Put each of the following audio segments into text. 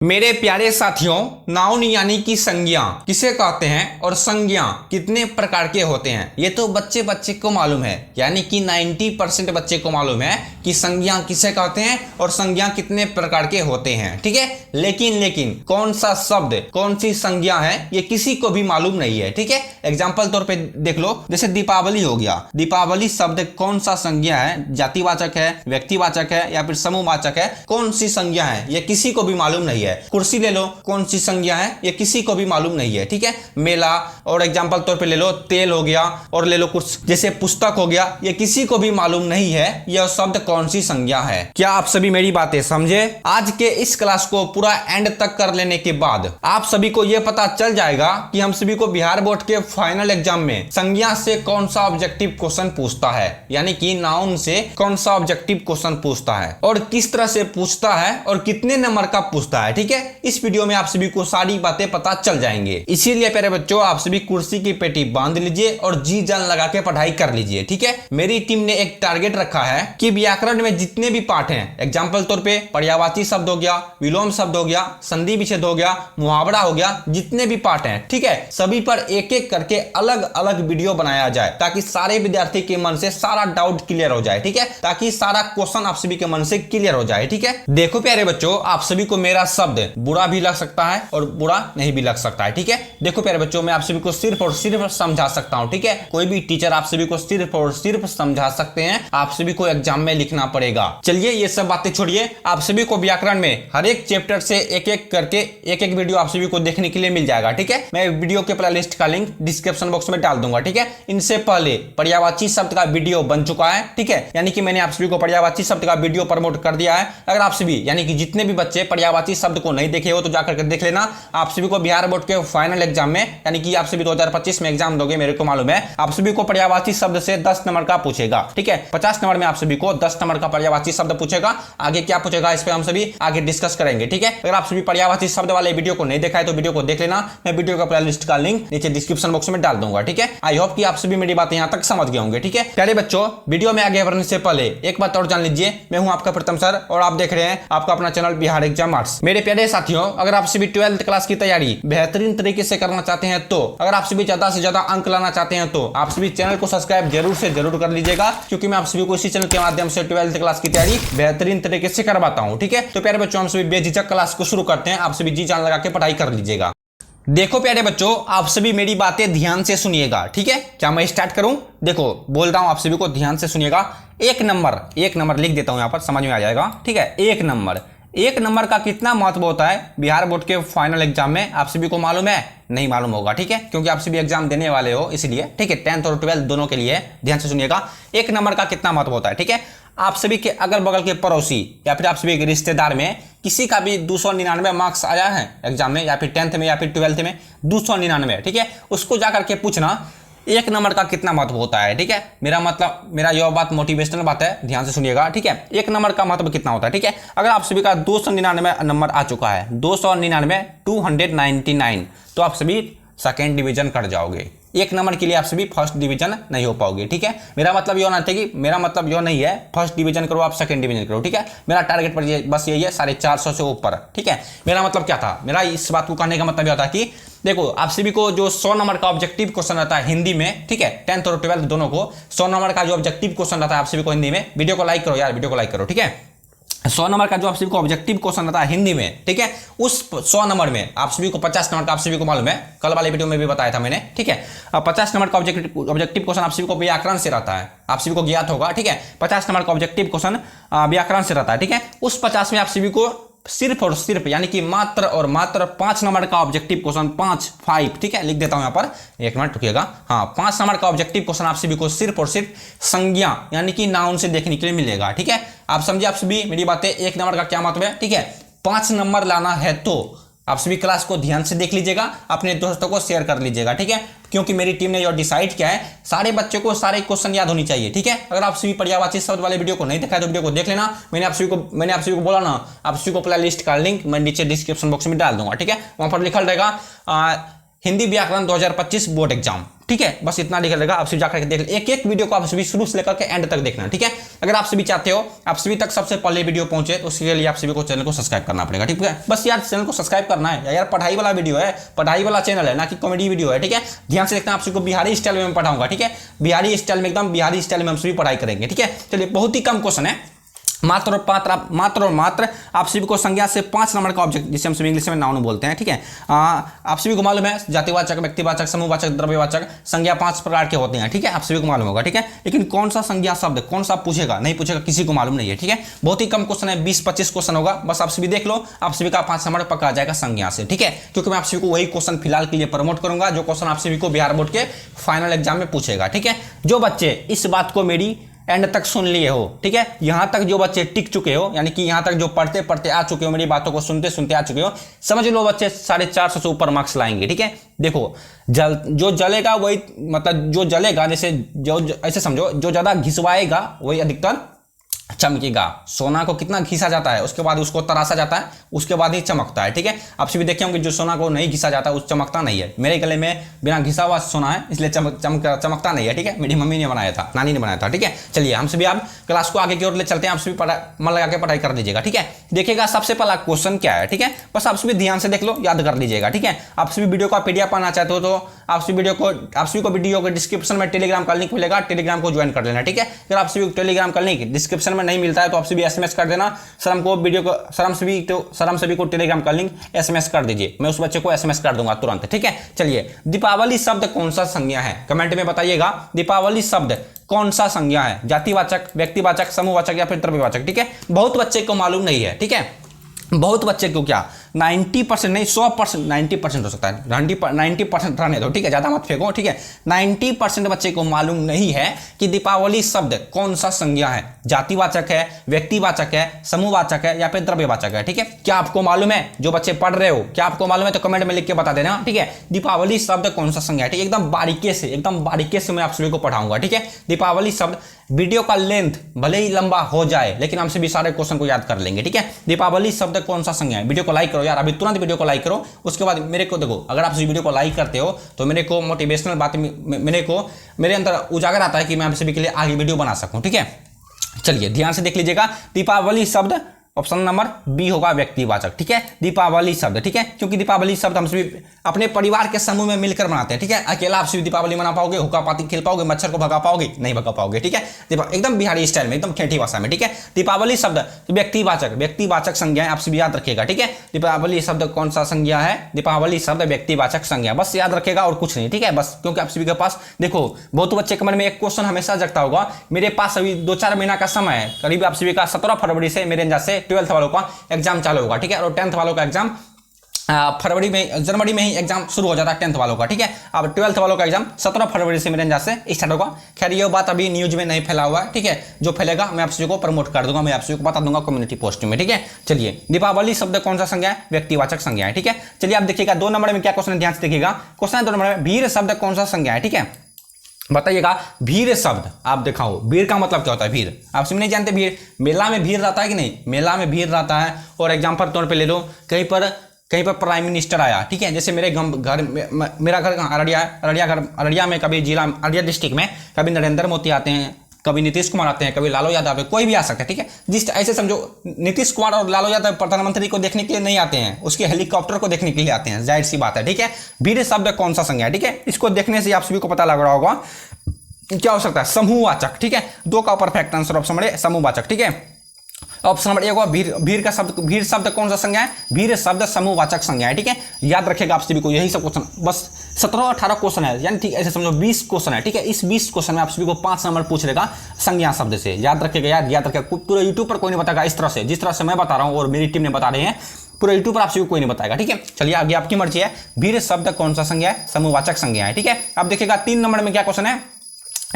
मेरे प्यारे साथियों, नाउन यानी कि संज्ञा किसे कहते हैं और संज्ञा कितने प्रकार के होते हैं ये तो बच्चे बच्चे को मालूम है। यानी कि 90% बच्चे को मालूम है कि संज्ञा किसे कहते हैं और संज्ञा कितने प्रकार के होते हैं। ठीक है, लेकिन कौन सा शब्द कौन सी संज्ञा है ये किसी को भी मालूम नहीं है। ठीक है, एग्जाम्पल तौर पे देख लो, जैसे दीपावली हो गया। दीपावली शब्द कौन सा संज्ञा है? जातिवाचक है, व्यक्तिवाचक है या फिर समूहवाचक है? कौन सी संज्ञा है ये किसी को भी मालूम नहीं है। कुर्सी ले लो, कौन सी संज्ञा है ये किसी को भी मालूम नहीं है। ठीक है, मेला और एग्जांपल तौर पे ले लो तेल हो गया, और ले लो कुछ जैसे पुस्तक हो गया, ये किसी को भी मालूम नहीं है यह शब्द कौन सी संज्ञा है। क्या आप सभी मेरी बातें समझे? आज के इस क्लास को पूरा एंड तक कर लेने के बाद आप सभी को यह पता चल जाएगा कि हम सभी को बिहार बोर्ड के फाइनल एग्जाम में संज्ञा से कौन सा ऑब्जेक्टिव क्वेश्चन पूछता है, यानी कि नाउन से कौन सा ऑब्जेक्टिव क्वेश्चन पूछता है और किस तरह से पूछता है और कितने नंबर का पूछता है। ठीक है, इस वीडियो में आप सभी को सारी बातें पता चल जाएंगे। इसीलिए प्यारे बच्चों, आप सभी कुर्सी की पेटी बांध लीजिए और जी जान लगा के पढ़ाई कर लीजिए। ठीक है, मेरी टीम ने एक टारगेट रखा है कि व्याकरण में जितने भी पाठ हैं, एग्जाम्पल तौर पे पर्यायवाची शब्द हो गया, विलोम शब्द हो गया, संधि विच्छेद हो गया, मुहावरा हो गया, जितने भी पाठ हैं, ठीक है, सभी पर एक एक करके अलग अलग वीडियो बनाया जाए ताकि सारे विद्यार्थी के मन से सारा डाउट क्लियर हो जाए। ठीक है, ताकि सारा क्वेश्चन आप सभी के मन से क्लियर हो जाए। ठीक है, देखो प्यारे बच्चों, आप सभी को मेरा शब्द बुरा भी लग सकता है और बुरा नहीं भी लग सकता है। ठीक है, देखो प्यारे बच्चों, मैं आप सभी को सिर्फ और सिर्फ समझा सकता हूं। ठीक है, कोई भी टीचर आप सभी को सिर्फ और सिर्फ समझा सकते हैं, आप सभी को एग्जाम में लिखना पड़ेगा। चलिए ये सब बातें छोड़िए, आप सभी को व्याकरण में हर एक चैप्टर से एक एक करके एक एक वीडियो आप सभी को देखने के लिए मिल जाएगा। ठीक है, मैं वीडियो के प्ले लिस्ट का लिंक डिस्क्रिप्शन बॉक्स में डाल दूंगा। ठीक है, इनसे पहले पर्यायवाची शब्द का वीडियो बन चुका है। ठीक है, यानी कि मैंने आप सभी को पर्यायवाची शब्द का वीडियो प्रमोट कर दिया है। अगर आप सभी यानी कि जितने भी बच्चे पर्यायवाची शब्द को नहीं देखे हो तो जाकर के देख लेना। आप सभी को बिहार बोर्ड के फाइनल एग्जाम में, यानी कि आप सभी 2025 में एग्जाम दोगे, मेरे को मालूम है, आप सभी को पर्यायवाची शब्द से 10 नंबर का पूछेगा। ठीक है, 50 नंबर में आप सभी को 10 नंबर का पर्यायवाची शब्द पूछेगा। आगे क्या पूछेगा इस पे हम सभी आगे डिस्कस करेंगे। ठीक है, अगर आप सभी पर्यायवाची शब्द वाले वीडियो को नहीं देखा है तो वीडियो को देख लेना। मैं वीडियो का प्ले लिस्ट का लिंक नीचे डिस्क्रिप्शन बॉक्स में डाल दूंगा। ठीक है, आई होप कि आप सभी मेरी बातें यहां तक समझ गए होंगे। ठीक है प्यारे बच्चों, वीडियो में आगे बढ़ने से पहले एक बात और जान लीजिए, मैं हूं आपका प्रीतम सर और आप देख रहे हैं आपका अपना चैनल बिहार एग्जाम मार्क्स। मेरे प्यारे साथियों, अगर आप सभी 12th क्लास की तैयारी बेहतरीन तरीके से करना चाहते हैं, तो अगर आप सभी ज्यादा से ज्यादा अंक लाना चाहते हैं तो आप सभी चैनल को सब्सक्राइब जरूर से जरूर कर लीजिएगा, क्योंकि मैं आप सभी को इसी चैनल के माध्यम से 12th क्लास की तैयारी बेहतरीन तरीके से करवाता हूं। ठीक है, तो प्यारे बच्चों, हम सभी बेझिझक क्लास को शुरू करते हैं। आप सभी जी जान लगा के पढ़ाई कर लीजिएगा। देखो प्यारे बच्चों, आप सभी मेरी बातें ध्यान से सुनिएगा। ठीक है, क्या मैं स्टार्ट करूं? देखो बोल रहा हूं, आप सभी को ध्यान से सुनिएगा। एक नंबर लिख देता हूं, यहां पर समझ में आ जाएगा। ठीक है, एक नंबर का कितना महत्व होता है बिहार बोर्ड के फाइनल एग्जाम में, आप सभी को मालूम है? नहीं मालूम होगा। ठीक है, क्योंकि आप सभी एग्जाम देने वाले हो इसलिए। ठीक है, 10th और 12th दोनों के लिए ध्यान से सुनिएगा। एक नंबर का कितना महत्व होता है? ठीक है, आप सभी के अगल बगल के पड़ोसी या फिर आप सभी के रिश्तेदार में किसी का भी 299 मार्क्स आया है एग्जाम में, या फिर 10th में या फिर 12th में 299, ठीक है, उसको जाकर के पूछना एक नंबर का कितना महत्व होता है। ठीक है, मेरा यह बात मोटिवेशनल बात है, ध्यान से सुनिएगा। ठीक है, एक नंबर का महत्व कितना होता है? ठीक है, अगर आप सभी का 299 नंबर आ चुका है, 299 तो आप सभी सेकेंड डिवीजन कर जाओगे। एक नंबर के लिए आप सभी फर्स्ट डिवीजन नहीं हो पाओगे। ठीक है, मेरा मतलब यह नहीं है फर्स्ट डिवीजन करो आप सेकंड डिवीजन करो। ठीक है, मेरा टारगेट पर बस यही है 450 से ऊपर। ठीक है, मेरा मतलब क्या था, मेरा इस बात को कहने का मतलब यह था कि देखो आप सभी को जो 100 नंबर का ऑब्जेक्टिव क्वेश्चन रहता है हिंदी में, ठीक है, 10th और 12th दोनों को 100 नंबर का जो ऑब्जेक्टिव क्वेश्चन रहता है आप सभी को हिंदी में, वीडियो को लाइक करो यार, वीडियो को लाइक करो। ठीक है, 100 नंबर का जो आप सभी को ऑब्जेक्टिव क्वेश्चन रहता है हिंदी में, ठीक है, उस 100 नंबर में आप सभी को 50 नंबर का आप सभी को मालूम है, कल वाले वीडियो में भी बताया था मैंने। ठीक है, अब 50 नंबर का ऑब्जेक्टिव क्वेश्चन आप सभी को व्याकरण से रहता है, आप सभी को ज्ञात होगा। ठीक है, 50 नंबर का ऑब्जेक्टिव क्वेश्चन व्याकरण से रहता है। ठीक है, उस 50 में आप सभी को सिर्फ और सिर्फ यानी कि मात्र और मात्र 5 नंबर का ऑब्जेक्टिव क्वेश्चन 5 ठीक है, लिख देता हूं यहां पर, एक मिनट रुकिएगा। हाँ, 5 नंबर का ऑब्जेक्टिव क्वेश्चन आप सभी को सिर्फ और सिर्फ संज्ञा यानी कि नाउन से देखने के लिए मिलेगा। ठीक है, आप समझिए आप सभी मेरी बातें। एक नंबर का क्या मतलब है? ठीक है, 5 नंबर लाना है तो आप सभी क्लास को ध्यान से देख लीजिएगा, अपने दोस्तों को शेयर कर लीजिएगा। ठीक है, क्योंकि मेरी टीम ने जो डिसाइड किया है, सारे बच्चों को सारे क्वेश्चन याद होनी चाहिए। ठीक है, अगर आप सभी पर्यायवाची शब्द वाले वीडियो को नहीं देखा है तो वीडियो को देख लेना। मैंने आप सभी को बोला ना, आप सभी को प्ले लिस्ट का लिंक मैं नीचे डिस्क्रिप्शन बॉक्स में डाल दूंगा। ठीक है, वहां पर लिखा रहेगा हिंदी व्याकरण 2025 बोर्ड एग्जाम। ठीक है, बस इतना लिखा रहेगा। आप सभी जाकर देख ले, एक वीडियो को आप सभी शुरू से लेकर के एंड तक देखना। ठीक है, अगर आप सभी चाहते हो आप सभी तक सबसे पहले वीडियो पहुंचे तो उसके लिए आप सभी को चैनल को सब्सक्राइब करना पड़ेगा। ठीक है, बस यार चैनल को सब्सक्राइब करना है यार, पढ़ाई वाला वीडियो है, पढ़ाई वाला चैनल है, ना कि कॉमेडी वीडियो है। ठीक है, ध्यान से देखना, आप सभी को बिहारी स्टाइल में पढ़ाऊंगा। ठीक है, बिहारी स्टाइल में, एकदम बिहारी स्टाइल में हम सभी पढ़ाई करेंगे। ठीक है, चलिए बहुत ही कम क्वेश्चन है, मात्र और मात्र आप सभी को संज्ञा से 5 नंबर का ऑब्जेक्ट, जिसे हम सभी इंग्लिश में नाउन बोलते हैं। ठीक है, आप सभी को मालूम है जातिवाचक, व्यक्तिवाचक, समूहवाचक, द्रव्यवाचक संज्ञा 5 प्रकार के होते हैं। ठीक है, आप सभी को मालूम होगा। ठीक है, लेकिन कौन सा संज्ञा शब्द कौन सा पूछेगा नहीं पूछेगा किसी को मालूम नहीं है। ठीक है, बहुत ही कम क्वेश्चन है, 20-25 क्वेश्चन होगा, बस आप सभी देख लो, आप सभी का 5 नंबर पक्का आ जाएगा संज्ञा से। ठीक है, क्योंकि मैं आप सभी को वही क्वेश्चन फिलहाल के लिए प्रमोट करूंगा जो क्वेश्चन आप सभी को बिहार बोर्ड के फाइनल एग्जाम में पूछेगा। ठीक है, जो बच्चे इस बात को मेरी एंड तक सुन लिए हो, ठीक है, यहां तक जो बच्चे टिक चुके हो, यानी कि यहां तक जो पढ़ते पढ़ते आ चुके हो, मेरी बातों को सुनते सुनते आ चुके हो, समझ लो बच्चे 450 से ऊपर मार्क्स लाएंगे। ठीक है, देखो जो जलेगा वही, मतलब जो जलेगा, जैसे जो ऐसे समझो, जो ज्यादा घिसवाएगा वही अधिकतर चमकेगा। सोना को कितना घिसा जाता है, उसके बाद उसको तराशा जाता है, उसके बाद ही चमकता है। ठीक है, आप सभी देखे होंगे जो सोना को नहीं घिसा जाता उस चमकता नहीं है। मेरे गले में बिना घिसा हुआ सोना है, इसलिए चमकता नहीं है। ठीक है, मेरी मम्मी ने बनाया था, नानी ने बनाया था। ठीक है, चलिए हम सभी आप क्लास को आगे की ओर ले चलते हैं। आप सभी मन लगा के पढ़ाई कर दीजिएगा। ठीक है, देखिएगा सबसे पहला क्वेश्चन क्या है। ठीक है, बस आप सभी ध्यान से देख लो, याद कर लीजिएगा। ठीक है, आप सभी वीडियो का पीडीएफ पाना चाहते हो तो आप सभी को वीडियो के डिस्क्रिप्शन में टेलीग्राम का लिंक मिलेगा, टेलीग्राम को ज्वाइन कर लेना। ठीक है, अगर आप सभी टेलीग्राम का लिंक डिस्क्रिप्शन में नहीं मिलता है तो आप सभी एसएमएस कर देना, सरम सभी को टेलीग्राम का लिंक एसएमएस कर दीजिए, मैं उस बच्चे को एसएमएस कर दूंगा तुरंत। ठीक है, चलिए दीपावली शब्द कौन सा संज्ञा है, कमेंट में बताइएगा। दीपावली शब्द कौन सा संज्ञा है, जातिवाचक, व्यक्तिवाचक, समूहवाचक या फिर द्रव्यवाचक। ठीक है, बहुत बच्चे को मालूम नहीं है। ठीक है, बहुत बच्चे को क्या 90% नहीं 100%, 90% हो सकता है, 90% रहने दो। ठीक है, ज्यादा मत फेंको। ठीक है, 90% बच्चे को मालूम नहीं है कि दीपावली शब्द कौन सा संज्ञा है, जातिवाचक है, व्यक्तिवाचक है, समूहवाचक है या फिर द्रव्यवाचक है। ठीक है, क्या आपको मालूम है? जो बच्चे पढ़ रहे हो, क्या आपको मालूम है तो कमेंट में लिख के बता देना। ठीक है, दीपावली शब्द कौन सा संज्ञा है। ठीक है, एकदम बारीकी से मैं आप सभी को पढ़ाऊंगा। ठीक है, दीपावली शब्द, वीडियो का लेंथ भले ही लंबा हो जाए लेकिन हम सभी सारे क्वेश्चन को याद कर लेंगे। ठीक है, दीपावली शब्द कौन सा संज्ञा है। वीडियो को लाइक करो यार, अभी तुरंत वीडियो को लाइक करो। उसके बाद मेरे को देखो, अगर आप इस वीडियो को लाइक करते हो तो मेरे को मोटिवेशनल बात, मेरे अंदर उजागर आता है कि मैं आप सभी के लिए आगे वीडियो बना सकूं। ठीक है, चलिए ध्यान से देख लीजिएगा। दीपावली शब्द ऑप्शन नंबर बी होगा व्यक्तिवाचक। ठीक है, दीपावली शब्द। ठीक है, क्योंकि दीपावली शब्द हम सभी अपने परिवार के समूह में मिलकर मनाते हैं। ठीक है, अकेला आप सभी दीपावली मना पाओगे, हुक्का पाती खेल पाओगे, मच्छर को भगा पाओगे नहीं भगा पाओगे। ठीक है, एकदम बिहारी स्टाइल में, एकदम ठेठी भाषा में। ठीक है, दीपावली शब्द व्यक्तिवाचक संज्ञा है, आप सभी याद रखिएगा। ठीक है, दीपावली शब्द कौन सा संज्ञा है, दीपावली शब्द व्यक्तिवाचक संज्ञा, बस याद रखिएगा और कुछ नहीं। ठीक है, बस क्योंकि आप सभी के पास देखो, बहुत बच्चे के मन में एक क्वेश्चन हमेशा जगता होगा, मेरे पास अभी 2-4 महीना का समय है, करीब आप सभी का 17 फरवरी से मेरे अंदाज से 12th वालों का एग्जाम चालू होगा। ठीक है, और 10th वालों का एग्जाम जनवरी में ही एग्जाम शुरू हो जाता है 10th वालों का। ठीक है, अब 12th वालों का एग्जाम 17 फरवरी से मेरे अंदाज से स्टार्ट होगा। खैर ये बात अभी न्यूज में नहीं फैला हुआ है। ठीक है, जो फैलेगा मैं आप सभी को प्रमोट कर दूंगा, मैं आप सभी को बता दूंगा कम्युनिटी पोस्ट में। ठीक है, चलिए दीपावली शब्द कौन सा संज्ञा है, व्यक्तिवाचक संज्ञा है। ठीक है, चलिए आप देखिएगा 2 नंबर में क्या क्वेश्चन है, ध्यान से देखिएगा। क्वेश्चन है 2 नंबर में, भीड़ शब्द कौन सा संज्ञा है। ठीक है, बताइएगा भीड़ शब्द, आप दिखाओ भीड़ का मतलब क्या होता है। भीड़ आप समझ नहीं जानते, भीड़ मेला में भीड़ रहता है कि नहीं, मेला में भीड़ रहता है। और एग्जाम्पल तौर पे ले लो, कहीं पर प्राइम मिनिस्टर आया। ठीक है, जैसे मेरे घर, मेरा घर अररिया है, अररिया में कभी जिला अररिया डिस्ट्रिक्ट में कभी नरेंद्र मोदी आते हैं, कभी नीतीश कुमार आते हैं, कभी लालू यादव आते हैं, कोई भी आ सकता है। ठीक है, जिस ऐसे समझो नीतीश कुमार और लालू यादव प्रधानमंत्री को देखने के लिए नहीं आते हैं, उसके हेलीकॉप्टर को देखने के लिए आते हैं, जाहिर सी बात है। ठीक है, भीड़ शब्द कौन सा संज्ञा है। ठीक है, इसको देखने से आप सभी को पता लग रहा होगा क्या हो सकता है, समूहवाचक। ठीक है, 2 का परफेक्ट आंसर ऑप्शन नंबर समूहवाचक। ठीक है, ऑप्शन नंबर 1 होगा भीड़ शब्द कौन सा संज्ञा है, भीड़ शब्द समूहवाचक संज्ञा है। ठीक है, याद रखिएगा आप सभी को यही सब क्वेश्चन, बस 17-18 क्वेश्चन है, यानी ठीक ऐसे समझो 20 क्वेश्चन है। ठीक है, इस 20 क्वेश्चन में आप सभी को 5 नंबर पूछ लेगा संज्ञा शब्द से। याद रखिएगा याद रखिएगा, पूरा यूट्यूब पर कोई नहीं बताएगा इस तरह से, जिस तरह से मैं बता रहा हूँ और मेरी टीम ने बता रहे हैं, पूरा यूट्यूब पर आप सभी को कोई नहीं बताएगा। ठीक है, चलिए आगे आपकी मर्जी है। भीड़ शब्द कौन सा संज्ञा है, समूहवाचक संज्ञा है। ठीक है, अब देखिएगा 3 नंबर में क्या क्वेश्चन है,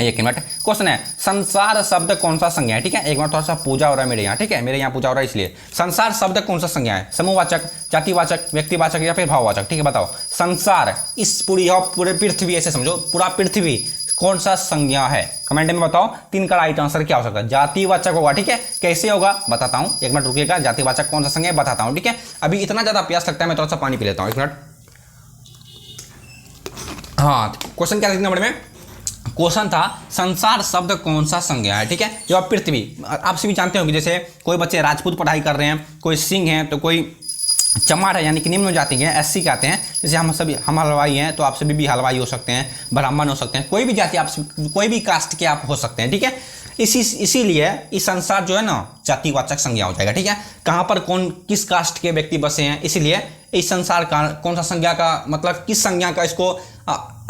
एक मिनट, क्वेश्चन है संसार शब्द कौन सा संज्ञा है। ठीक है, एक मिनट, थोड़ा सा पूजा हो रहा है मेरे यहाँ। ठीक है, मेरे यहाँ पूजा हो रहा है इसलिए। संसार शब्द कौन सा संज्ञा है, समूहवाचक, जातिवाचक, व्यक्तिवाचक या फिर भाववाचक। ठीक है, बताओ संसार, इस पूरे पृथ्वी, ऐसे समझो पूरा पृथ्वी कौन सा संज्ञा है, कमेंट में बताओ। 3 का राइट आंसर क्या हो सकता है, जातिवाचक होगा। ठीक है, कैसे होगा बताता हूँ, एक मिनट रुकिएगा, जातिवाचक कौन सा संज्ञा है बताता हूँ। ठीक है, अभी इतना ज्यादा प्यास लगता है, मैं थोड़ा सा पानी पी लेता हूँ, एक मिनट। हाँ, क्वेश्चन क्या था नंबर में? क्वेश्चन था संसार शब्द कौन सा संज्ञा है, ठीक है। जवाब पृथ्वी। आप सभी जानते होंगे, जैसे कोई बच्चे राजपूत पढ़ाई कर रहे हैं, कोई सिंह है, तो कोई चमार है, यानी कि निम्न जाति के एससी कहते हैं। जैसे हम हलवाई हैं, तो आप सभी भी हलवाई हो सकते हैं, ब्राह्मण हो सकते हैं, कोई भी जाति आप कोई भी कास्ट के आप हो सकते हैं, ठीक है। इसीलिए इस संसार जो है ना जातिवाचक संज्ञा हो जाएगा, ठीक है। कहाँ पर कौन किस कास्ट के व्यक्ति बसे हैं, इसलिए इस संसार का कौन सा संज्ञा का मतलब किस संज्ञा का इसको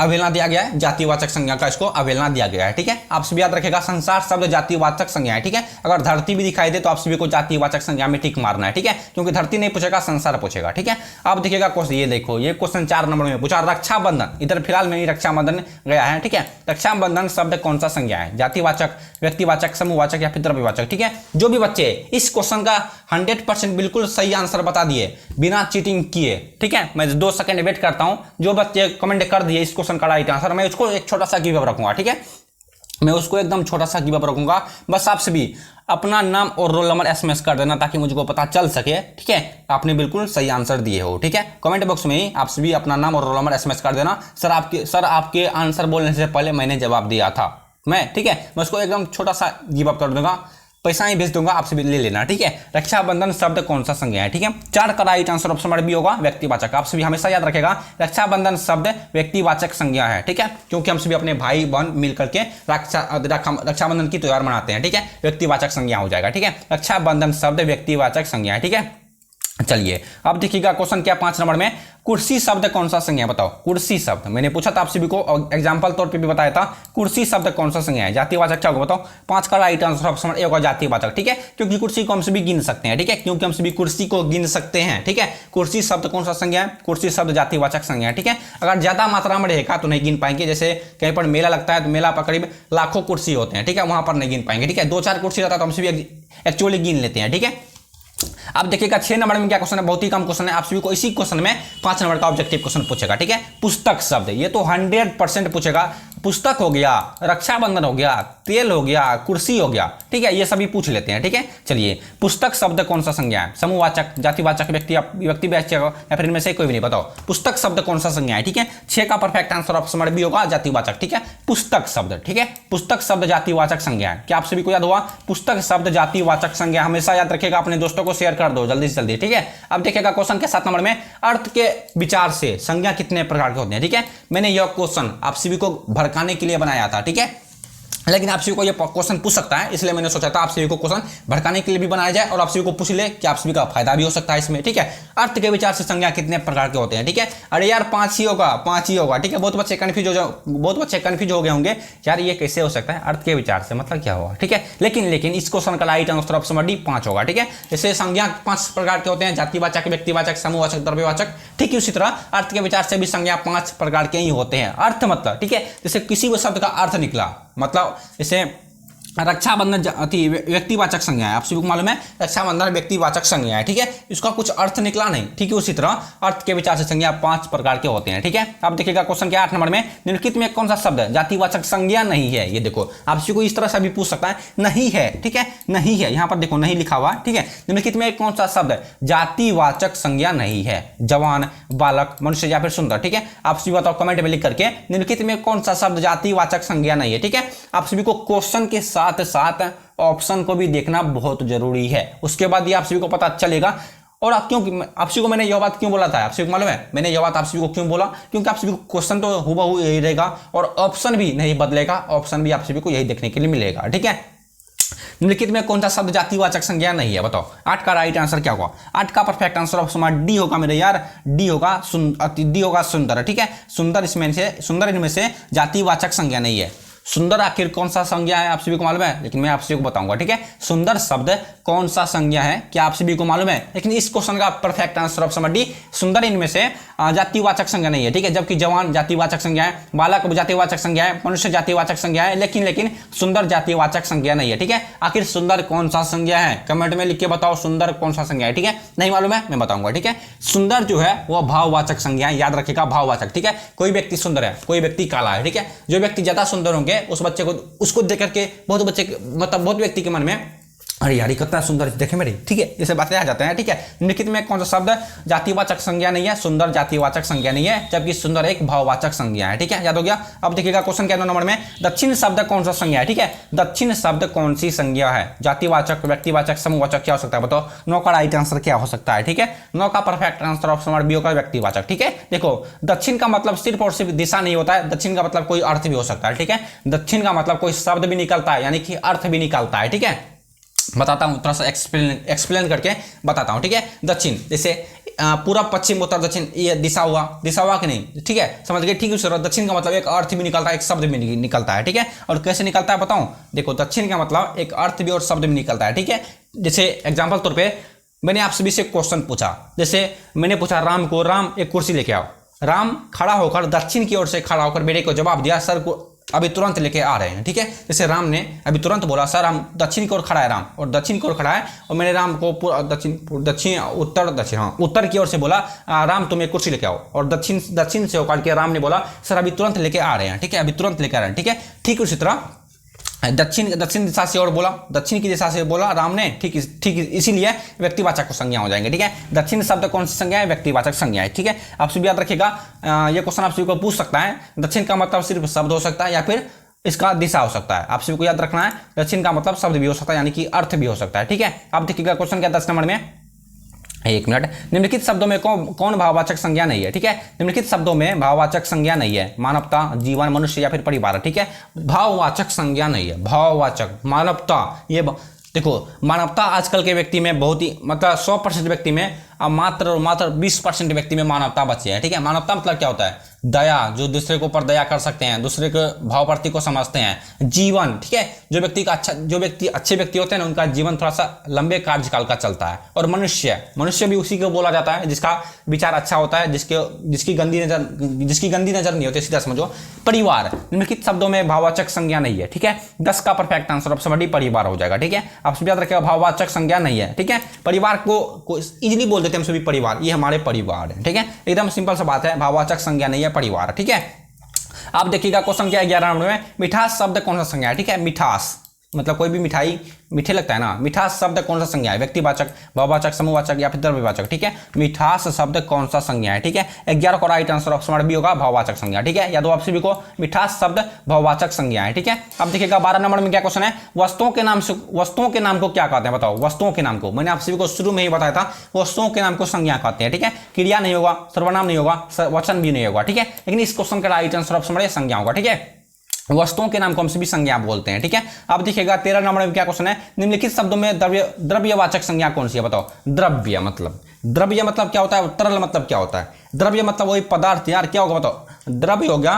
अवहेलना दिया गया है, जातिवाचक संज्ञा का इसको अवहेलना दिया गया है, ठीक है। आप सभी याद रखेगा संसार शब्द जातिवाचक संज्ञा है, ठीक है। अगर धरती भी दिखाई दे तो आप सभी को जातिवाचक संज्ञा में टिक मारना है, ठीक है, क्योंकि धरती नहीं पूछेगा, संसार पूछेगा, ठीक है। आप देखिएगा क्वेश्चन, ये देखो, ये क्वेश्चन 4 नंबर में पूछा, रक्षाबंधन। इधर फिलहाल मेरी रक्षाबंधन गया है, ठीक है। रक्षाबंधन शब्द कौन सा संज्ञा है, जातिवाचक, व्यक्तिवाचक, समूहवाचक या फिर द्रव्यवाचक, ठीक है। जो भी बच्चे इस क्वेश्चन का 100% बिल्कुल सही आंसर बता दिए बिना चीटिंग किए, ठीक है, मैं 2 सेकंड वेट करता हूं। जो बच्चे कमेंट कर दिए इस क्वेश्चन का राइट आंसर, मैं उसको एक छोटा सा गिव अप रखूंगा, ठीक है। मैं उसको एकदम छोटा सा गिव अप रखूंगा। बस आप सभी अपना नाम और रोल नंबर एसएमएस कर देना ताकि मुझको पता चल सके, ठीक है, आपने बिल्कुल सही आंसर दिए हो, ठीक है। कमेंट बॉक्स में ही आप सभी अपना नाम और रोल नंबर एसएमएस कर देना। सर आपके आंसर बोलने से पहले मैंने जवाब दिया था मैं, ठीक है। मैं उसको एकदम छोटा सा गिव अप कर दूंगा, पैसा ही भेज दूंगा, आप सभी ले लेना, ठीक है। रक्षाबंधन शब्द कौन सा संज्ञा है, ठीक है। 4 का right answer option number B होगा, व्यक्तिवाचक। आप सभी हमेशा याद रखेगा रक्षाबंधन शब्द व्यक्तिवाचक संज्ञा है, ठीक है, क्योंकि हम सभी अपने भाई बहन मिलकर के रक्षाबंधन की त्योहार मनाते हैं, ठीक है। व्यक्तिवाचक संज्ञा हो जाएगा, ठीक है। रक्षाबंधन शब्द व्यक्तिवाचक संज्ञा है, ठीक है। चलिए अब देखिएगा क्वेश्चन क्या 5 नंबर में, कुर्सी शब्द कौन सा संज्ञा है, बताओ। कुर्सी शब्द मैंने पूछा था आप सभी को, एग्जांपल तौर पे भी बताया था। कुर्सी शब्द कौन सा संज्ञा है, जातिवाचक क्या होगा, बताओ। 5 का right answer option number A होगा, जातिवाचक, ठीक है, क्योंकि कुर्सी को हम सभी गिन सकते हैं, ठीक है, क्योंकि हम सभी कुर्सी को गिन सकते हैं, ठीक है। कुर्सी शब्द कौन सा संज्ञा है, कुर्सी शब्द जातिवाचक संज्ञा है, ठीक है। अगर ज्यादा मात्रा में रहेगा तो नहीं गिन पाएंगे, जैसे कहीं पर मेला लगता है तो मेला पर करीब लाखों कुर्सी होते हैं, ठीक है, वहां पर नहीं गिन पाएंगे, ठीक है। 2-4 कुर्सी रहता है तो हम सभी एक्चुअली गिन लेते हैं, ठीक है। अब देखिएगा 6 नंबर में क्या क्वेश्चन है, बहुत ही कम क्वेश्चन है। आप सभी को इसी क्वेश्चन में 5 नंबर का ऑब्जेक्टिव क्वेश्चन पूछेगा, ठीक है। पुस्तक शब्द, ये तो 100% पूछेगा। पुस्तक हो गया, रक्षाबंधन हो गया, तेल हो गया, कुर्सी हो गया, ठीक है, ये सभी पूछ लेते हैं, ठीक है। चलिए पुस्तक शब्द कौन सा संज्ञा है, समूहवाचक, जातिवाचक, व्यक्तिवाचक या फिर इनमें से कोई भी नहीं, बताओ। पुस्तक शब्द कौन सा संज्ञा है, ठीक है। 6 का perfect answer option number B होगा, जातिवाचक, ठीक है। पुस्तक शब्द, ठीक है, पुस्तक शब्द जातिवाचक संज्ञा है। क्या आप सभी को याद हुआ, पुस्तक शब्द जातिवाचक संज्ञा, हमेशा याद रखेगा, अपने दोस्तों को शेयर कर दो जल्दी से जल्दी, ठीक है। अब देखिएगा क्वेश्चन के 7 नंबर में, अर्थ के विचार से संज्ञा कितने प्रकार के होते हैं, ठीक है। मैंने यह क्वेश्चन आप सभी को भड़काने के लिए बनाया था, ठीक है, लेकिन आप सभी को ये क्वेश्चन पूछ सकता है, इसलिए मैंने सोचा था आप सभी को क्वेश्चन भड़काने के लिए भी बनाया जाए और आप सभी को पूछ ले कि आप सभी का फायदा भी हो सकता है इसमें, ठीक है। अर्थ के विचार से संज्ञा कितने प्रकार के होते हैं, ठीक है। अरे यार 5 ही होगा, ठीक है। बहुत बच्चे कंफ्यूज हो गए होंगे, यार ये कैसे हो सकता है, अर्थ के विचार से मतलब क्या होगा, ठीक है। लेकिन इस क्वेश्चन का right answer option number D 5 होगा, ठीक है। जैसे संज्ञा 5 प्रकार के होते हैं, जातिवाचक, व्यक्तिवाचक, समूहवाचक, द्रव्यवाचक, ठीक है। उसी तरह अर्थ के विचार से भी संज्ञा 5 प्रकार के ही होते हैं। अर्थ मतलब, ठीक है, जैसे किसी भी शब्द का अर्थ निकला, मतलब जैसे रक्षाबंधन व्यक्तिवाचक संज्ञा है, आप सभी को मालूम है रक्षाबंधन व्यक्तिवाचक संज्ञा है, ठीक है, इसका कुछ अर्थ निकला नहीं, ठीक है। उसी तरह अर्थ के विचार से संज्ञा 5 प्रकार के होते हैं, ठीक है। अब देखिएगा क्वेश्चन के 8 नंबर में, निम्नलिखित में कौन सा शब्द जातिवाचक संज्ञा नहीं है, ये देखो आप सभी को इस तरह से भी पूछ सकता है, नहीं है, ठीक है, नहीं है, यहाँ पर देखो नहीं लिखा हुआ, ठीक है। निम्नलिखित में कौन सा शब्द जातिवाचक संज्ञा नहीं है, जवान, बालक, मनुष्य या फिर सुंदर, ठीक है। आप सभी बताओ कमेंट में लिख करके, निम्नलिखित में कौन सा शब्द जातिवाचक संज्ञा नहीं है, ठीक है। आप सभी को क्वेश्चन के साथ ऑप्शन को भी देखना बहुत जरूरी है, उसके बाद ये आप सभी को पता चलेगा। और आप सभी को मैंने यह बात क्यों बोला था, आप सभी को मालूम है मैंने यह बात आप सभी को क्यों बोला, क्योंकि आप सभी को क्वेश्चन तो हुबहू यही रहेगा और ऑप्शन भी नहीं बदलेगा, ऑप्शन भी आप सभी को यही देखने के लिए मिलेगा, ठीक है। निम्नलिखित में कौन सा शब्द जातिवाचक संज्ञा नहीं है, बताओ। 8 का राइट आंसर क्या होगा, 8 का परफेक्ट आंसर ऑप्शन डी होगा मेरे यार, डी होगा सुंदर, ठीक है। सुंदर इनमें से जातिवाचक संज्ञा नहीं है। सुंदर आखिर कौन सा संज्ञा है आप सभी को मालूम है, लेकिन मैं आप सभी को बताऊंगा, ठीक है। सुंदर शब्द कौन सा संज्ञा है क्या आप सभी को मालूम है, लेकिन इस क्वेश्चन का perfect answer option number D, सुंदर इनमें से जातिवाचक संज्ञा नहीं है, ठीक है। जबकि जवान जातिवाचक संज्ञा है, बालक जातिवाचक संज्ञा है, मनुष्य जातिवाचक संज्ञा है, लेकिन सुंदर जातिवाचक संज्ञा नहीं है, ठीक है। आखिर सुंदर कौन सा संज्ञा है, कमेंट में लिख के बताओ, सुंदर कौन सा संज्ञा है, ठीक है। नहीं मालूम है मैं बताऊंगा, ठीक है। सुंदर जो है वह भाववाचक संज्ञा है, याद रखिएगा भाववाचक, ठीक है। कोई व्यक्ति सुंदर है, कोई व्यक्ति काला है, ठीक है। जो व्यक्ति ज्यादा सुंदर होंगे उस बच्चे को उसको देख करके बहुत व्यक्ति के मन में अरे यार ये कितना सुंदर देखे मेरी, ठीक है, इसे बातें आ जाते हैं, ठीक है। निम्नलिखित में कौन सा शब्द जातिवाचक संज्ञा नहीं है? सुंदर जातिवाचक संज्ञा नहीं है, जबकि सुंदर एक भाववाचक संज्ञा है, ठीक है, याद हो गया। अब देखिएगा क्वेश्चन क्या 2 नंबर में, दक्षिण शब्द कौन सा संज्ञा है? ठीक है, दक्षिण शब्द कौन सी संज्ञा है? जातिवाचक, व्यक्तिवाचक, समूहवाचक, क्या हो सकता है बताओ? 9 का राइट आंसर क्या हो सकता है? ठीक है, 9 का perfect answer option number B होगा व्यक्तिवाचक, ठीक है। देखो दक्षिण का मतलब सिर्फ और सिर्फ दिशा नहीं होता है, दक्षिण का मतलब कोई अर्थ भी हो सकता है, ठीक है। दक्षिण का मतलब कोई शब्द भी निकलता है, यानी कि अर्थ भी निकलता है, ठीक है। बताता हूं, थोड़ा सा एक्सप्लेन करके बताता हूं, ठीक है। दक्षिण जैसे पूरब, पश्चिम, उत्तर, दक्षिण, ये दिशा हुआ कि नहीं, ठीक है, समझ गए, ठीक है। दक्षिण का मतलब एक अर्थ भी निकलता है, एक शब्द भी निकलता है, ठीक है। और कैसे निकलता है बताऊं? देखो दक्षिण का मतलब एक अर्थ भी और शब्द भी निकलता है, ठीक है। जैसे एग्जाम्पल तौर पर मैंने आप सभी से क्वेश्चन पूछा, जैसे मैंने पूछा राम को, राम एक कुर्सी लेके आओ। राम खड़ा होकर दक्षिण की ओर से खड़ा होकर मेरे को जवाब दिया, सर को अभी तुरंत लेके आ रहे हैं, ठीक है। जैसे राम ने अभी तुरंत बोला, सर हम दक्षिण की ओर खड़ा है, राम और दक्षिण की ओर खड़ा है, और मैंने राम को उत्तर की ओर से बोला, राम तुम एक कुर्सी लेके आओ, और दक्षिण से होकर के राम ने बोला, सर अभी तुरंत लेके आ रहे हैं, ठीक है, अभी तुरंत लेके आ रहे हैं, ठीक है। ठीक उसी तरह दक्षिण दिशा से और बोला, दक्षिण की दिशा से बोला राम ने, ठीक इसीलिए व्यक्तिवाचक को संज्ञा हो जाएंगे, ठीक है। दक्षिण शब्द कौन सी संज्ञा है? व्यक्तिवाचक संज्ञा है, ठीक है। आप सभी याद रखिएगा, ये क्वेश्चन आप सभी को पूछ सकता है। दक्षिण का मतलब सिर्फ शब्द हो सकता है या फिर इसका दिशा हो सकता है, आप सभी को याद रखना है। दक्षिण का मतलब शब्द भी हो सकता है, यानी कि अर्थ भी हो सकता है, ठीक है। आप देखिएगा क्वेश्चन क्या 10 नंबर में, एक मिनट, निम्नलिखित शब्दों में कौन भाववाचक संज्ञा नहीं है? ठीक है, निम्नलिखित शब्दों में भाववाचक संज्ञा नहीं है। मानवता, जीवन, मनुष्य या फिर परिवार, ठीक है। भाववाचक संज्ञा नहीं है, भाववाचक, मानवता, ये देखो मानवता आजकल के व्यक्ति में बहुत ही मतलब 100% व्यक्ति में अब मात्र 20% व्यक्ति में मानवता बची है, ठीक है। मानवता मतलब क्या होता है? दया, जो दूसरे के ऊपर दया कर सकते हैं, दूसरे के भाव प्रति को समझते हैं। जीवन, ठीक है, जो व्यक्ति अच्छे व्यक्ति होते हैं ना, उनका जीवन थोड़ा सा लंबे कार्यकाल का चलता है। और मनुष्य भी उसी को बोला जाता है जिसका विचार अच्छा होता है, जिसकी गंदी नजर नहीं होती, सीधा समझो। परिवार, निम्नलिखित शब्दों में भाववाचक संज्ञा नहीं है, ठीक है। 10 का परफेक्ट आंसर ऑप्शन डी परिवार हो जाएगा, ठीक है। आप सभी याद रखिएगा, भाववाचक संज्ञा नहीं है, ठीक है। परिवार को इजीली बोल देते हैं हम सभी, परिवार, ये हमारे परिवार है, ठीक है। एकदम सिंपल सा बात है, भाववाचक संज्ञा नहीं है, परिवार, ठीक है। आप देखिएगा क्वेश्चन क्या है 11 नंबर में, मिठास शब्द कौन सा संज्ञा है? ठीक है, मिठास मतलब कोई भी मिठाई मीठे लगता है ना, मिठास शब्द कौन सा संज्ञा है? व्यक्तिवाचक, भाववाचक, समूहवाचक या फिर द्रव्यवाचक, ठीक है। मिठास शब्द कौन सा संज्ञा है? ठीक है, 11 का राइट आंसर ऑप्शन बी होगा भाववाचक संज्ञा, ठीक है। या तो आप सभी को मिठास शब्द भाववाचक संज्ञा है, ठीक है। अब देखिएगा 12 नंबर में क्या क्वेश्चन है, वस्तुओं के नाम को क्या कहते हैं बताओ? वस्तुओं के नाम को मैंने आप सभी को शुरू में ही बताया था, वस्तुओं के नाम को संज्ञा कहते हैं, ठीक है। क्रिया नहीं होगा, सर्वनाम नहीं होगा, वचन भी नहीं होगा, ठीक है। लेकिन इस क्वेश्चन का राइट आंसर ऑप्शन संज्ञा होगा, ठीक है। वस्तुओं के नाम को हम सभी संज्ञा बोलते हैं, ठीक है। अब देखिएगा 13 नंबर में क्या क्वेश्चन है, निम्नलिखित शब्दों में द्रव्यवाचक संज्ञा कौन सी है बताओ? द्रव्य मतलब क्या होता है? तरल मतलब क्या होता है? द्रव्य मतलब वही पदार्थ, यार क्या होगा बताओ? द्रव्य हो गया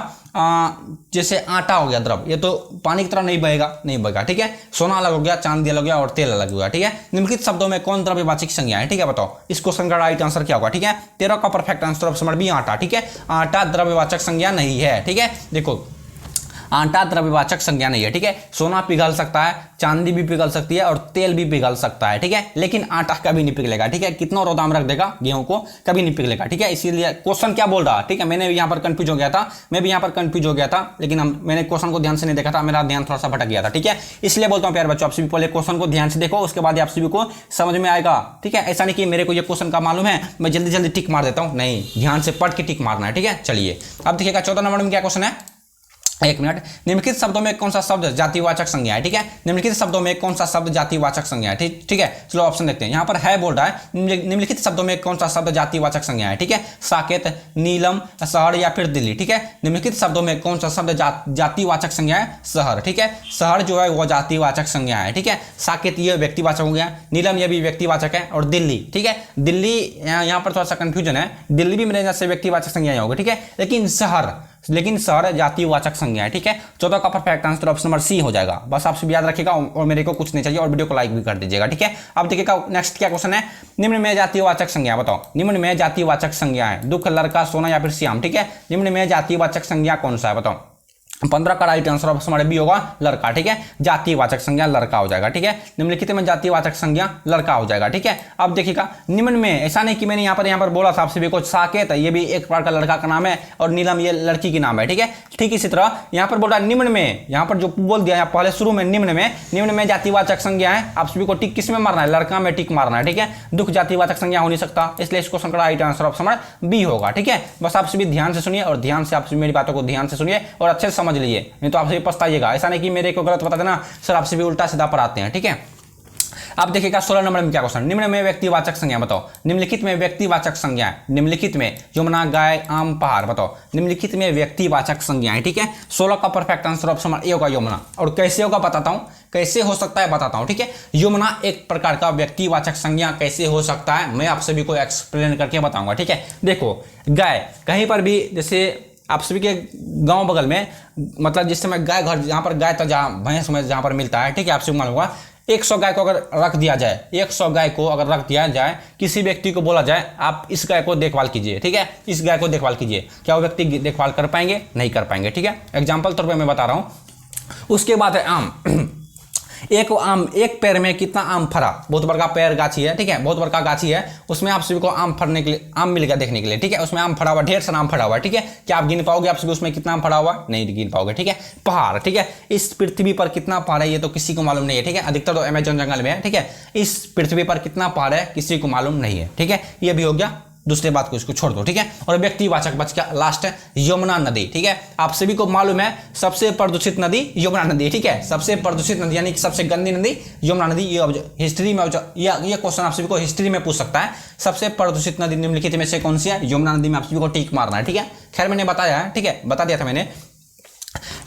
जैसे आटा हो गया द्रव, ये तो पानी की तरह नहीं बहेगा, ठीक है। सोना अलग हो गया, चांदी अलग हो गया और तेल अलग हो गया, ठीक है। निम्नलिखित शब्दों में कौन द्रव्यवाचक संज्ञा है? ठीक है, बताओ इस क्वेश्चन का राइट आंसर क्या होगा? ठीक है, 13 का परफेक्ट आंसर ऑप्शन बी आटा, ठीक है। आटा द्रव्यवाचक संज्ञा नहीं है, ठीक है। देखो आटा द्रव्यवाचक संज्ञा नहीं है, ठीक है। सोना पिघल सकता है, चांदी भी पिघल सकती है और तेल भी पिघल सकता है, ठीक है। लेकिन आटा कभी नहीं पिघलेगा, ठीक है। कितना रोदाम रख देगा गेहूं को, कभी नहीं पिघलेगा, ठीक है। इसीलिए क्वेश्चन क्या बोल रहा है, ठीक है। मैंने यहाँ पर कंफ्यूज हो गया था, मैं भी यहाँ पर कंफ्यूज हो गया था, लेकिन मैंने क्वेश्चन को ध्यान से नहीं देखा था, मेरा ध्यान थोड़ा सा भटक गया था, ठीक है। इसलिए बोलता हूँ प्यारे बच्चों, आप सभी पहले क्वेश्चन को ध्यान से देखो, उसके बाद आप सभी को समझ में आएगा, ठीक है। ऐसा नहीं कि मेरे को ये क्वेश्चन का मालूम है, मैं जल्दी जल्दी टिक मार देता हूँ, नहीं, ध्यान से पढ़ के टिक मारना है, ठीक है। चलिए अब देखिएगा 14 नंबर में क्या क्वेश्चन है, एक मिनट, निम्नलिखित शब्दों में कौन सा शब्द जातिवाचक संज्ञा है? ठीक है, निम्नलिखित शब्दों में कौन सा शब्द जातिवाचक संज्ञा है? ठीक है, चलो ऑप्शन देखते हैं। यहाँ पर है बोल रहा है निम्नलिखित शब्दों में कौन सा शब्द जातिवाचक संज्ञा है? ठीक है, साकेत, नीलम, शहर या फिर दिल्ली, ठीक है। निम्नलिखित शब्दों में कौन सा शब्द जातिवाचक संज्ञा है? शहर, ठीक है। शहर जो है वो जातिवाचक संज्ञा है, ठीक है। साकेत ये व्यक्तिवाचक हो गया, नीलम ये भी व्यक्तिवाचक है, और दिल्ली, ठीक है। दिल्ली यहाँ पर थोड़ा सा कंफ्यूजन है, दिल्ली भी मेरे नजर से व्यक्तिवाचक संज्ञा होगा, ठीक है। लेकिन शहर जातिवाचक संज्ञा है, ठीक है। 14 का perfect answer option number C हो जाएगा। बस आप सब याद रखिएगा और मेरे को कुछ नहीं चाहिए, और वीडियो को लाइक भी कर दीजिएगा, ठीक है। अब देखिएगा नेक्स्ट क्या क्वेश्चन है, निम्न में जातिवाचक संज्ञा बताओ। निम्न में जातिवाचक संज्ञा है दुख, लड़का, सोना या फिर श्याम, ठीक है। निम्न में जातिवाचक संज्ञा कौन सा है बताओ? 15 का राइट आंसर ऑप्शन हमारे बी होगा लड़का। ठीक है, जातिवाचक संज्ञा लड़का हो जाएगा। ठीक है, निम्नलिखित में जातिवाचक संज्ञा लड़का हो जाएगा। ठीक है, अब देखिएगा निम्न में, ऐसा नहीं कि मैंने यहाँ पर बोला था आप सभी को साकेत ये भी एक प्रकार का लड़का का नाम है और नीलम ये लड़की की नाम है। ठीक है, ठीक इसी तरह यहाँ पर बोल रहा है निम्न में, यहाँ पर जो बोल दिया यहाँ पहले शुरू में निम्न में जातिवाचक संज्ञा है, आप सभी को टिक किस में मारना है, लड़का में टिक मारना है। ठीक है, दुख जातिवाचक संज्ञा हो नहीं सकता, इसलिए इस क्वेश्चन का राइट आंसर ऑप्शन हमारा बी होगा। ठीक है, बस आप सभी ध्यान से सुनिए और ध्यान से आप सभी मेरी बातों को ध्यान से सुनिए और अच्छे से समझ लीजिए, नहीं तो आप सभी पछताइएगा। ऐसा नहीं कि मेरे को गलत बता देना सर, आप सभी उल्टा सीधा पढ़ाते हैं। ठीक है, अब देखिएगा 16 नंबर में क्या क्वेश्चन, निम्न में व्यक्तिवाचक संज्ञा बताओ। निम्नलिखित में व्यक्तिवाचक संज्ञा, निम्नलिखित में यमुना, गाय, आम, पहाड़ बताओ। निम्नलिखित में व्यक्तिवाचक संज्ञाएं। ठीक है, 16 का परफेक्ट आंसर ऑप्शन ए होगा यमुना। और कैसे होगा बताता हूं, कैसे हो सकता है बताता हूं। ठीक है, यमुना एक प्रकार का व्यक्तिवाचक संज्ञा कैसे हो सकता है मैं आप सभी को एक्सप्लेन करके बताऊंगा। ठीक है, देखो गाय कहीं पर भी, जैसे आप सभी के गांव बगल में, मतलब जिस समय गाय घर, जहां पर गाय तो जहां भैंस में जहां पर मिलता है, ठीक है, आप सभी मालूम होगा 100 गाय को अगर रख दिया जाए, 100 गाय को अगर रख दिया जाए, किसी व्यक्ति को बोला जाए आप इस गाय को देखभाल कीजिए। ठीक है, इस गाय को देखभाल कीजिए, क्या वो व्यक्ति देखभाल कर पाएंगे? नहीं कर पाएंगे। ठीक है, एग्जाम्पल तौर पर मैं बता रहा हूं। उसके बाद है आम। एक पेड़ में कितना आम फरा, बहुत बड़का पेड़ गाछी है। ठीक है, बहुत बड़का गाछी है, उसमें आप सभी को आम फरने के लिए, आम मिल गया देखने के लिए। ठीक है, उसमें आम फरा हुआ, ढेर सारा आम फरा हुआ है। ठीक है, क्या आप गिन पाओगे आप सभी उसमें कितना आम फरा हुआ? नहीं गिन पाओगे। ठीक है, पहाड़, ठीक है, इस पृथ्वी पर कितना पहाड़ है ये तो किसी को मालूम नहीं है। ठीक है, अधिकतर तो अमेज़न जंगल में है। ठीक है, इस पृथ्वी पर कितना पहाड़ है किसी को मालूम नहीं है। ठीक है, ये भी हो गया, दूसरे बात को इसको छोड़ दो। ठीक है, और व्यक्तिवाचक बच गया लास्ट है यमुना नदी। ठीक है, आप सभी को मालूम है सबसे प्रदूषित नदी यमुना नदी। ठीक है, सबसे प्रदूषित नदी यानी कि सबसे गंदी नदी यमुना नदी। ये हिस्ट्री में ये क्वेश्चन आप सभी को हिस्ट्री में पूछ सकता है। सबसे प्रदूषित नदी निम्नलिखित में से कौन सी है? यमुना नदी में आप सभी को टिक मारना है। ठीक है, खैर मैंने बताया है, ठीक है, बता दिया था मैंने।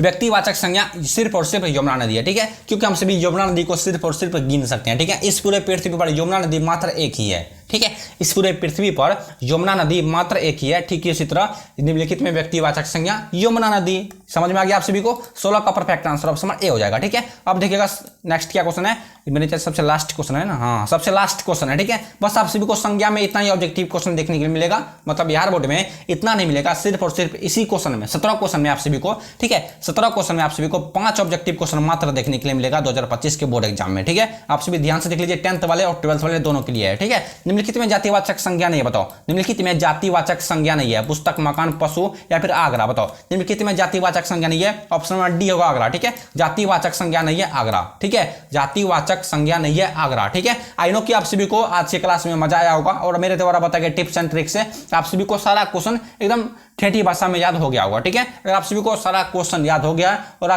व्यक्तिवाचक संज्ञा सिर्फ और सिर्फ यमुना नदी है। ठीक है, क्योंकि हम सभी यमुना नदी को सिर्फ और सिर्फ गिन सकते हैं। ठीक है, इस पूरे पृथ्वी पर यमुना नदी मात्र एक ही है। ठीक है, इस पूरे पृथ्वी पर यमुना नदी मात्र एक ही है। ठीक है, इसी तरह निम्नलिखित में व्यक्तिवाचक संज्ञा यमुना नदी। समझ में आ गया आप सभी को? 16 का परफेक्ट आंसर ऑप्शन ए हो जाएगा। ठीक है, अब देखिएगा नेक्स्ट क्या क्वेश्चन है, मेरे सबसे लास्ट क्वेश्चन है ना, हाँ सबसे लास्ट क्वेश्चन है। ठीक है, बस आप सभी को संज्ञा में इतना ही ऑब्जेक्टिव क्वेश्चन देखने के लिए मिलेगा, मतलब बिहार बोर्ड में इतना नहीं मिलेगा, सिर्फ और सिर्फ इसी क्वेश्चन में 17 क्वेश्चन में आप सभी को, ठीक है, 17 क्वेश्चन में आप सभी को 5 ऑब्जेक्टिव क्वेश्चन मात्र देखने के लिए मिलेगा 2025 के बोर्ड एग्जाम में। ठीक है, आप सभी ध्यान से देख लीजिए, 10th वाले और 12th वाले दोनों के लिए है। ठीक है, निम्नलिखित में जातिवाचक संज्ञा नहीं है बताओ। निम्नलिखित में जातिवाचक संज्ञा नहीं है, पुस्तक, मकान, पशु या फिर आगरा बताओ। निम्नलिखित में जातिवाचक संज्ञा नहीं है, ऑप्शन नंबर डी होगा आगरा। ठीक है, जातिवाचक संज्ञा नहीं है आगरा। ठीक है, जातिवाचक संज्ञा नहीं है आगरा। ठीक है, आई नो कि आप सभी को आज के क्लास में मजा आया होगा और मेरे द्वारा बताए गए टिप्स एंड ट्रिक्स से आप सभी को सारा क्वेश्चन एकदम ठेठी भाषा में याद हो गया होगा। ठीक है, अगर आप सभी को सारा क्वेश्चन याद हो गया और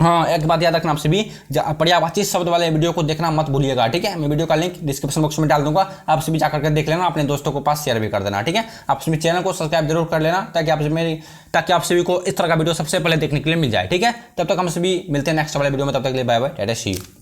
हाँ एक बात याद रखना, आप सभी पर्यायवाची शब्द वाले वीडियो को देखना मत भूलिएगा। ठीक है, मैं वीडियो का लिंक डिस्क्रिप्शन बॉक्स में डाल दूंगा, आप सभी जाकर के देख लेना, अपने दोस्तों को पास शेयर भी कर देना। ठीक है, आप सभी चैनल को सब्सक्राइब जरूर कर लेना ताकि आप सभी को इस तरह का वीडियो सबसे पहले देखने के लिए मिल जाए। ठीक है, तब तक हम सभी मिलते हैं नेक्स्ट वाले वीडियो में, तब तक के लिए bye bye, tata see you.